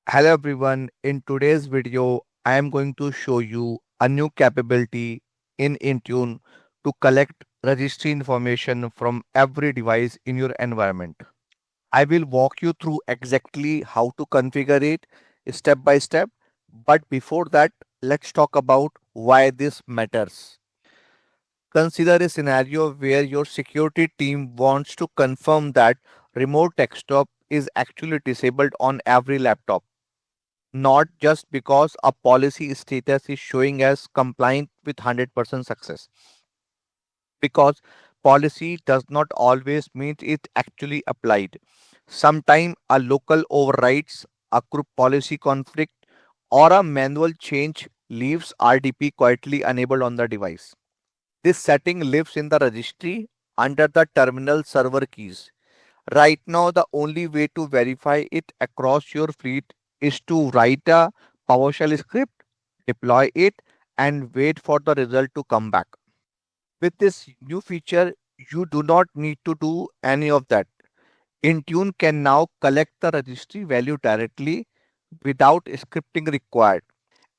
Hello everyone, in today's video, I am going to show you a new capability in Intune to collect registry information from every device in your environment. I will walk you through exactly how to configure it step by step, but before that, let's talk about why this matters. Consider a scenario where your security team wants to confirm that remote desktop is actually disabled on every laptop, not just because a policy status is showing as compliant with 100% success. Because policy does not always mean it actually applied. Sometimes a local overrides, a group policy conflict, or a manual change leaves RDP quietly enabled on the device. This setting lives in the registry under the terminal server keys. Right now, the only way to verify it across your fleet is to write a PowerShell script, deploy it, and wait for the result to come back. With this new feature, you do not need to do any of that. Intune can now collect the registry value directly without scripting required.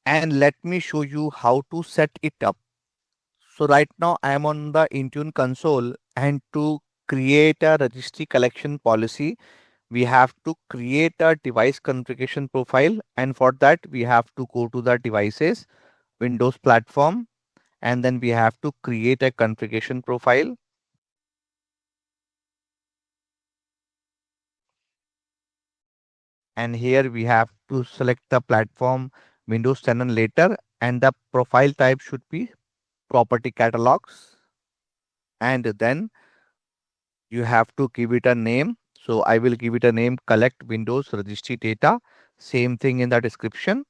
And let me show you how to set it up. So right now I am on the Intune console, and to create a registry collection policy, we have to create a device configuration profile, and for that we have to go to the devices, Windows platform, and then we have to create a configuration profile. And here we have to select the platform Windows 10 and later, and the profile type should be property catalogs, and then you have to give it a name. So I will give it a name, collect Windows registry data, same thing in the description,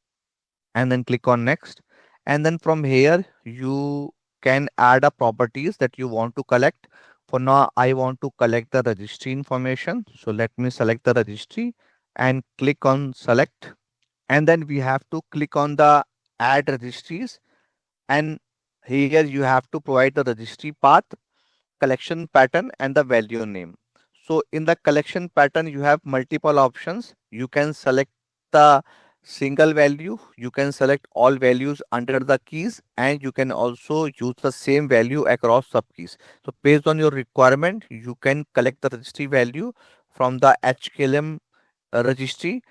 and then click on next. And then from here you can add a properties that you want to collect. For now I want to collect the registry information, so let me select the registry and click on select, and then we have to click on the add registries, and here you have to provide the registry path, collection pattern, and the value name. So in the collection pattern, you have multiple options. You can select the single value, you can select all values under the keys, and you can also use the same value across sub keys. So based on your requirement, you can collect the registry value from the HKLM registry.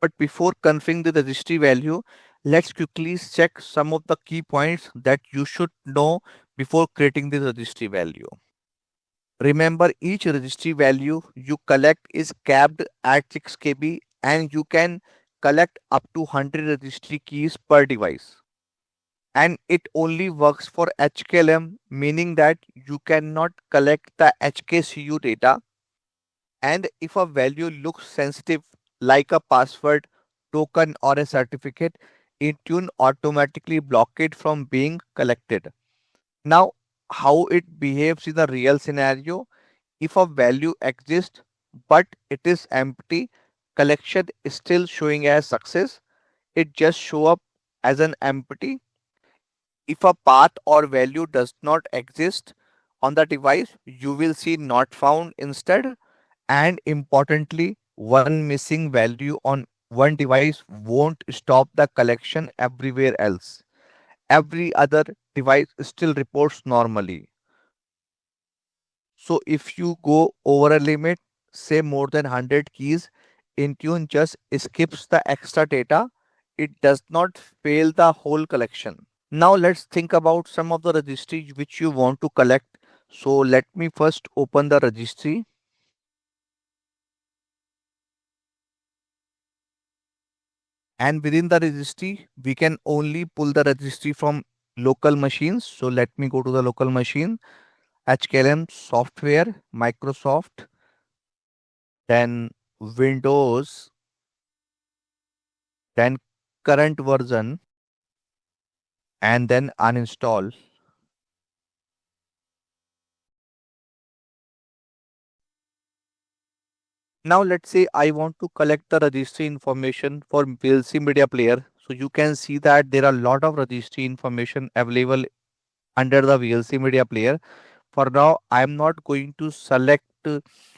But before confirming the registry value, let's quickly check some of the key points that you should know before creating the registry value. Remember, each registry value you collect is capped at 6 KB, and you can collect up to 100 registry keys per device. And it only works for HKLM, meaning that you cannot collect the HKCU data. And if a value looks sensitive, like a password, token, or a certificate, Intune automatically block it from being collected. Now, how it behaves in a real scenario: if a value exists but it is empty, collection is still showing as success. It just show up as an empty. If a path or value does not exist on the device, you will see not found instead. And importantly, one missing value on one device won't stop the collection everywhere else. Every other device still reports normally. So if you go over a limit, say more than 100 keys, Intune just skips the extra data. It does not fail the whole collection. Now let's think about some of the registry which you want to collect. So let me first open the registry, and within the registry we can only pull the registry from local machines. So let me go to the local machine, HKLM software, Microsoft, then Windows, then current version, and then uninstall. Now let's say I want to collect the registry information for VLC media player. So you can see that there are a lot of registry information available under the VLC media player. For now, I am not going to select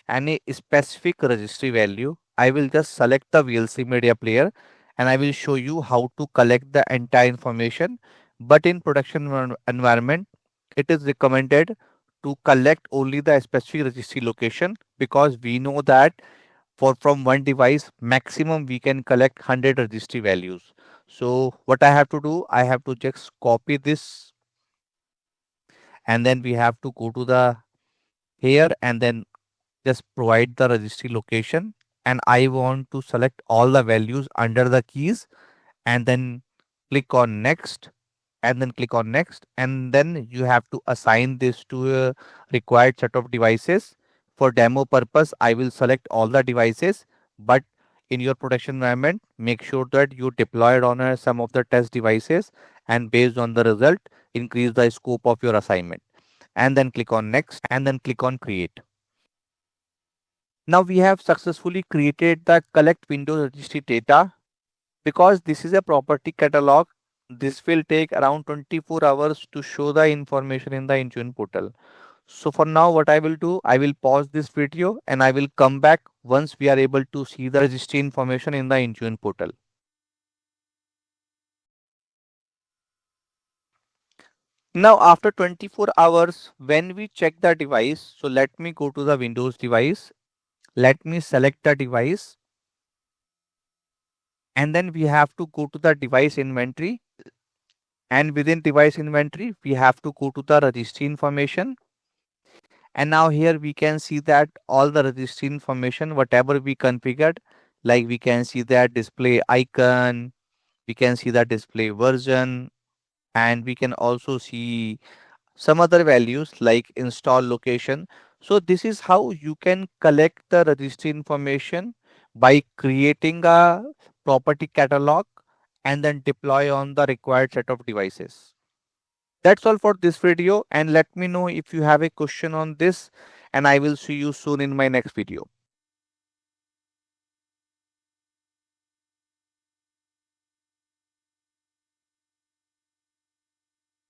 any specific registry value. I will just select the VLC media player and I will show you how to collect the entire information. But in production environment, it is recommended to collect only the specific registry location, because we know that for from one device maximum we can collect 100 registry values. So what I have to do, I have to just copy this, and then we have to go to the here and then just provide the registry location, and I want to select all the values under the keys, and then click on next, and then click on next, and then you have to assign this to a required set of devices. For demo purpose I will select all the devices, but in your production environment make sure that you deploy it on some of the test devices, and based on the result increase the scope of your assignment, and then click on next, and then click on create. Now we have successfully created the collect Windows registry data. Because this is a property catalog, this will take around 24 hours to show the information in the Intune portal. So for now what I will do, I will pause this video and I will come back once we are able to see the registry information in the Intune portal. Now after 24 hours, when we check the device, so let me go to the Windows device. Let me select the device, and then we have to go to the device inventory, and within device inventory we have to go to the registry information. And now here we can see that all the registry information whatever we configured, like we can see that display icon, we can see the display version, and we can also see some other values like install location. So this is how you can collect the registry information by creating a property catalog and then deploy on the required set of devices. That's all for this video, and let me know if you have a question on this, and I will see you soon in my next video.